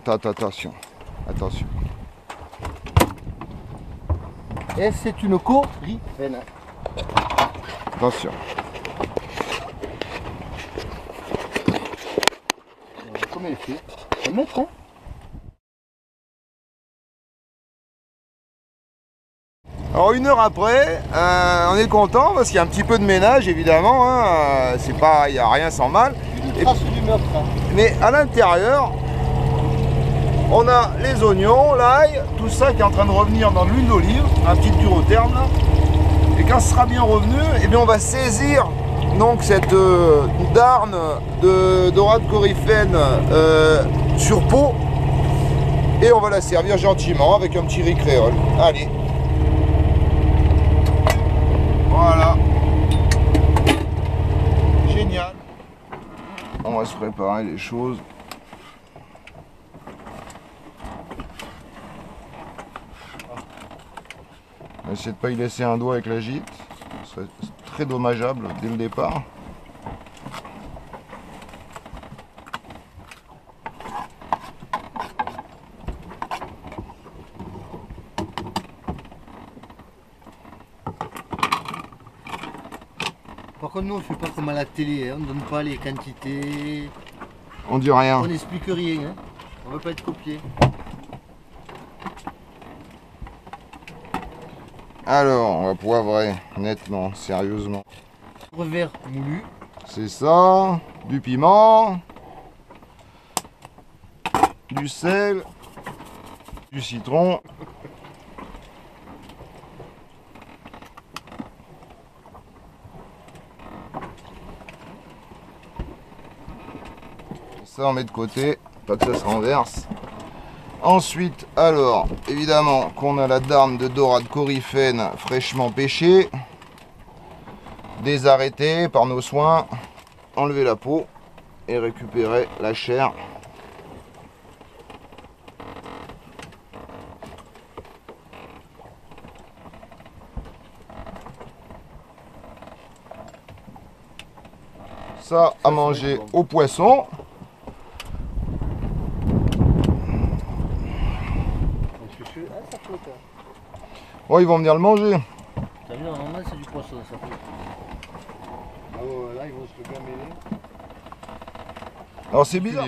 Attention. Attention. Et c'est une Coryphène. Attention. Comme elle fait. On va mettre, hein. Alors 1 heure après, on est content parce qu'il y a un petit peu de ménage évidemment, hein, c'est pas, il n'y a rien sans mal. Une trace du meurtre. Hein. Mais à l'intérieur, on a les oignons, l'ail, tout ça qui est en train de revenir dans de l'huile d'olive, un petit durotherme là. Et quand ce sera bien revenu, eh bien on va saisir donc cette darne de dorade coryphène sur peau et on va la servir gentiment avec un petit riz créole. Allez. Voilà. Génial. On va se préparer les choses. On va essayer de ne pas y laisser un doigt avec la gîte. Ce serait très dommageable dès le départ. Par contre, nous, on ne fait pas comme à la télé, hein. On ne donne pas les quantités. On dit rien. On n'explique rien. Hein. On ne veut pas être copié. Alors, on va poivrer nettement, sérieusement. Revers moulu. C'est ça. Du piment. Du sel. Du citron. Ça on met de côté, pas que ça se renverse. Ensuite, alors, évidemment qu'on a la darne de dorade coryphène fraîchement pêchée, désarrêtée par nos soins, enlever la peau et récupérer la chair. Ça à manger au poisson. Oh, ils vont venir le manger. T'as vu, normalement c'est du poisson, ça fait. Ah ouais, là ils vont se le bien mêler. Alors c'est bizarre.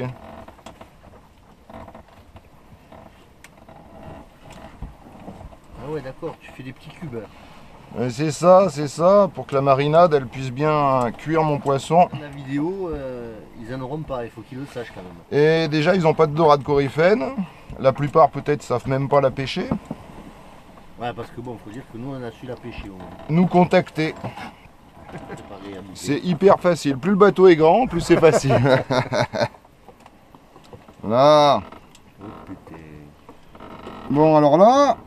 Ah ouais, d'accord, tu fais des petits cubes. C'est ça, pour que la marinade elle puisse bien cuire mon poisson. La vidéo, ils en auront pas, il faut qu'ils le sachent quand même. Et déjà ils n'ont pas de dorade coryphène. La plupart peut-être savent même pas la pêcher. Ouais, parce que bon, faut dire que nous on a su la pêcher au moins. Nous contacter. C'est hyper facile. Plus le bateau est grand, plus c'est facile. Voilà. Bon alors là,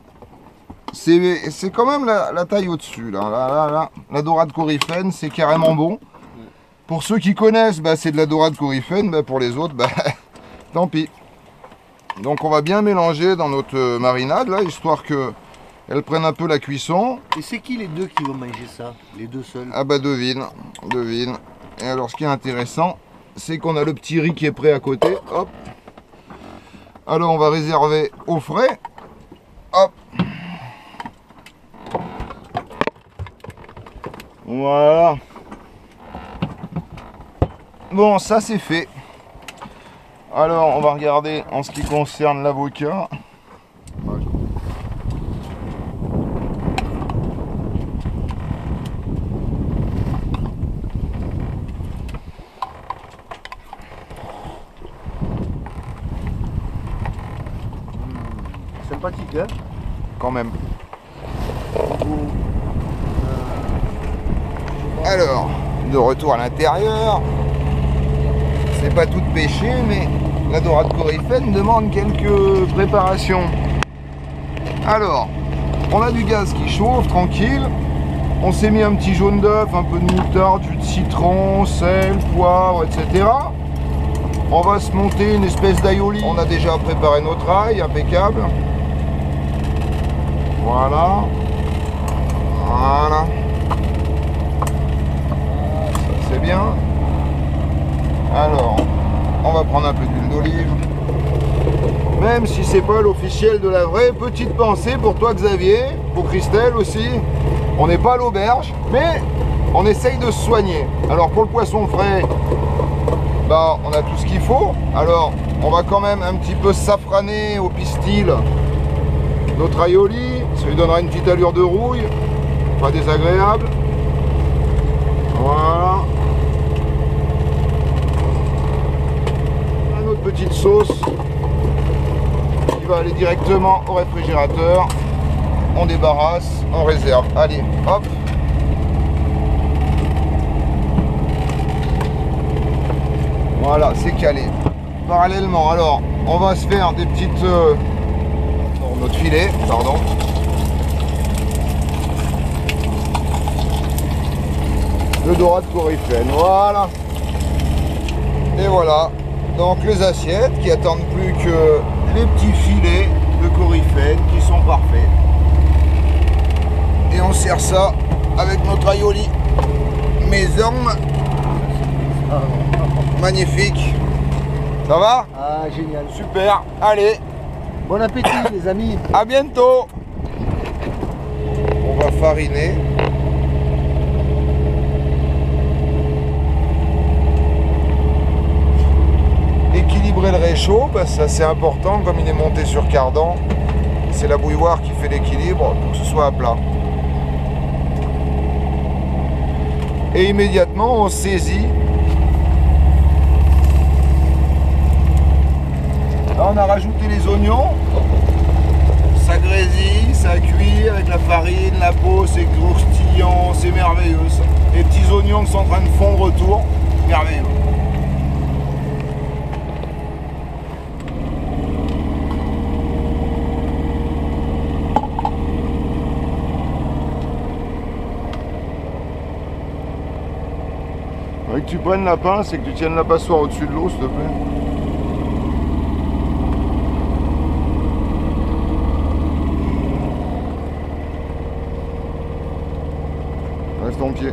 c'est quand même la taille au-dessus. Là. La dorade coryphène, c'est carrément bon. Pour ceux qui connaissent, bah, c'est de la dorade coryphène. Bah, pour les autres, bah, tant pis. Donc on va bien mélanger dans notre marinade, là, histoire que elles prennent un peu la cuisson. Et c'est qui les deux qui vont manger ça? Les deux seuls? Ah bah devine. Et alors ce qui est intéressant, c'est qu'on a le petit riz qui est prêt à côté. Hop. Alors on va réserver au frais. Hop. Voilà. Bon, ça c'est fait. Alors on va regarder en ce qui concerne l'avocat. Sympathique, hein? Quand même. Alors, de retour à l'intérieur. C'est pas tout pêché, mais la dorade coryphène demande quelques préparations. Alors, on a du gaz qui chauffe, tranquille. On s'est mis un petit jaune d'œuf, un peu de moutarde, jus de citron, sel, poivre, etc. On va se monter une espèce d'aïoli. On a déjà préparé notre ail, impeccable. Voilà. Voilà. Ça c'est bien. Alors, on va prendre un peu d'huile d'olive. même si c'est pas l'officiel de la vraie. Petite pensée pour toi Xavier, pour Christelle aussi. On n'est pas à l'auberge, mais on essaye de se soigner. Alors pour le poisson frais, bah, on a tout ce qu'il faut. Alors on va quand même un petit peu safraner au pistil notre aioli. Ça lui donnera une petite allure de rouille, pas désagréable. Voilà. Notre petite sauce qui va aller directement au réfrigérateur. On débarrasse, on réserve. Allez, hop. Voilà, c'est calé. Parallèlement, alors, on va se faire des petites... notre filet, pardon. Le dorade coryphène, voilà. Et voilà. Donc les assiettes qui attendent plus que les petits filets de coryphène qui sont parfaits. Et on sert ça avec notre aioli maison. Magnifique. Ça va? Ah, génial. Super. Allez. Bon appétit, les amis. À bientôt. On va fariner. Équilibrer le réchaud, parce que ça c'est important, comme il est monté sur cardan. C'est la bouilloire qui fait l'équilibre pour que ce soit à plat. Et immédiatement on saisit. Là on a rajouté les oignons. Ça grésille, ça cuit avec la farine, la peau, c'est croustillant, c'est merveilleux ça. Les petits oignons qui sont en train de fondre autour, merveilleux. Que tu prennes la pince et que tu tiennes la passoire au-dessus de l'eau, s'il te plaît. Reste ton pied.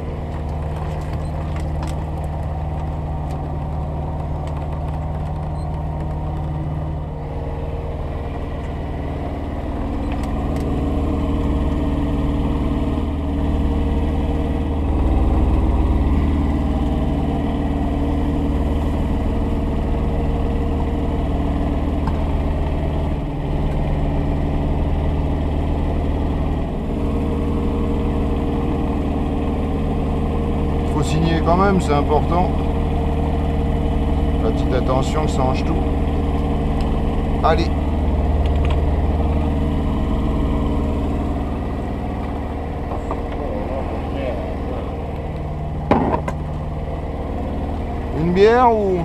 Signer quand même, c'est important. La petite attention que ça change tout. Allez. Une bière ou...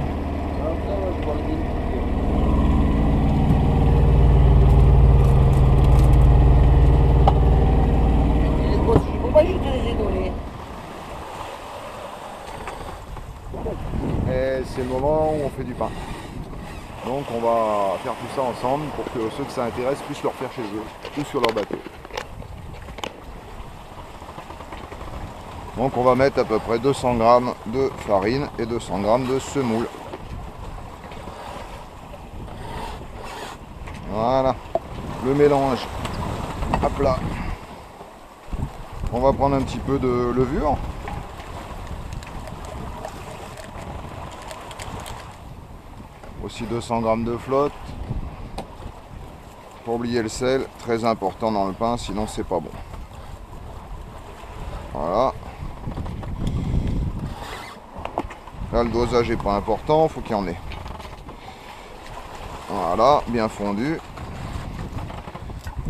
C'est le moment où on fait du pain. Donc on va faire tout ça ensemble pour que ceux que ça intéresse puissent le refaire chez eux ou sur leur bateau. Donc on va mettre à peu près 200 g de farine et 200 g de semoule. Voilà, le mélange à plat. On va prendre un petit peu de levure. Aussi 200 g de flotte. Pas oublier le sel, très important dans le pain, sinon c'est pas bon. Voilà. Là le dosage est pas important, faut qu'il y en ait. Voilà, bien fondu.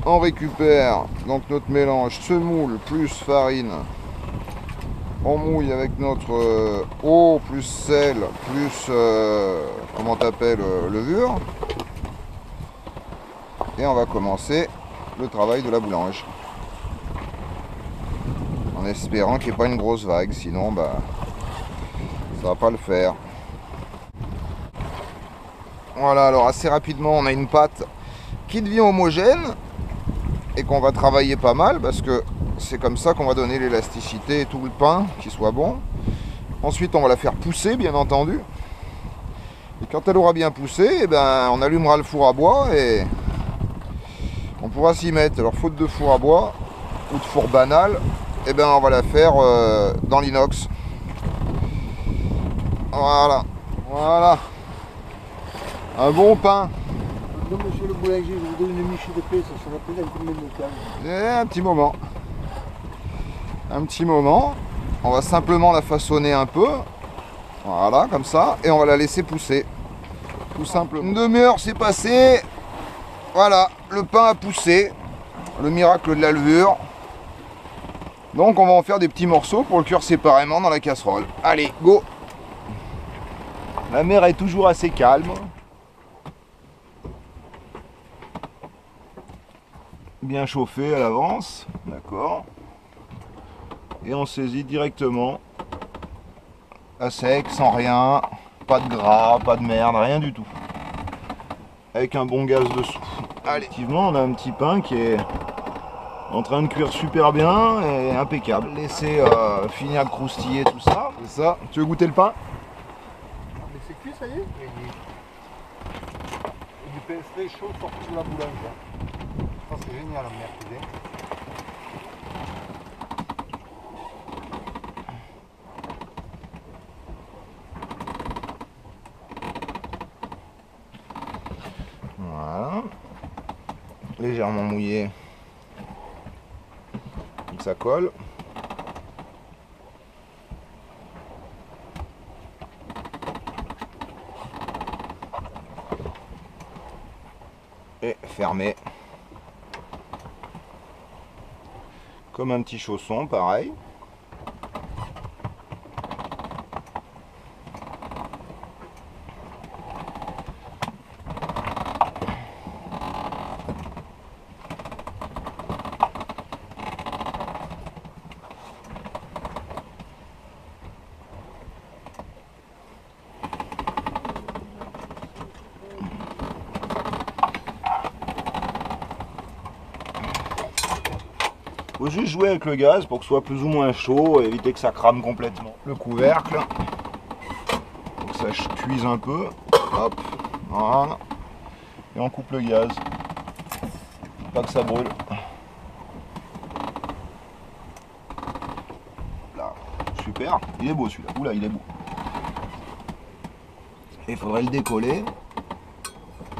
On récupère donc notre mélange semoule plus farine. On mouille avec notre eau plus sel plus comment t'appelles levure. Et on va commencer le travail de la boulange. En espérant qu'il n'y ait pas une grosse vague, sinon bah ça va pas le faire. Voilà, alors assez rapidement on a une pâte qui devient homogène et qu'on va travailler pas mal parce que c'est comme ça qu'on va donner l'élasticité et tout le pain qui soit bon. Ensuite on va la faire pousser bien entendu. Et quand elle aura bien poussé, eh ben, on allumera le four à bois et on pourra s'y mettre. Alors faute de four à bois ou de four banal, eh ben, on va la faire dans l'inox. Voilà, voilà. Un bon pain. Non, monsieur le boulanger, je vous donne une miche de paix, ça sera peut-être combien de temps? Un petit moment. Un petit moment. On va simplement la façonner un peu. Voilà, comme ça. Et on va la laisser pousser. Tout simplement. Une demi-heure s'est passée. Voilà, le pain a poussé. Le miracle de la levure. Donc on va en faire des petits morceaux pour le cuire séparément dans la casserole. Allez, go! La mer est toujours assez calme. Bien chauffé à l'avance, d'accord. Et on saisit directement à sec, sans rien, pas de gras, pas de merde, rien du tout. Avec un bon gaz dessous. Allez, effectivement, on a un petit pain qui est en train de cuire super bien et impeccable. Laissez finir de croustiller tout ça. C'est ça. Tu veux goûter le pain? Mais c'est cuit, ça y est? Oui. Et du pain frais chaud sorti de la boulangerie. Ça c'est génial, merde. Voilà. Légèrement mouillé. Donc ça colle. Et fermé. Comme un petit chausson, pareil. Faut juste jouer avec le gaz pour que ce soit plus ou moins chaud et éviter que ça crame complètement. Le couvercle, pour que ça cuise un peu. Hop, voilà. Et on coupe le gaz. Pas que ça brûle. Là, super. Il est beau celui-là. Oula, il est beau. Et il faudrait le décoller.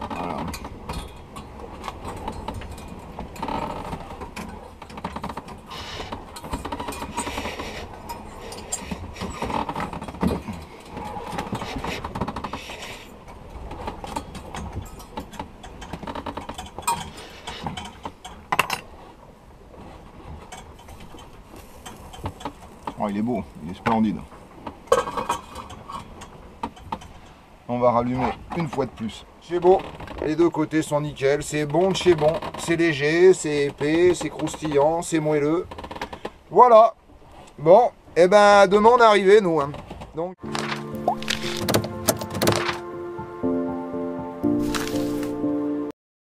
Voilà. Oh, il est beau, il est splendide. On va rallumer une fois de plus. C'est beau, les deux côtés sont nickel, c'est bon de chez bon, c'est léger, c'est épais, c'est croustillant, c'est moelleux. Voilà. Bon, et ben demain on est arrivé nous. Hein. Donc...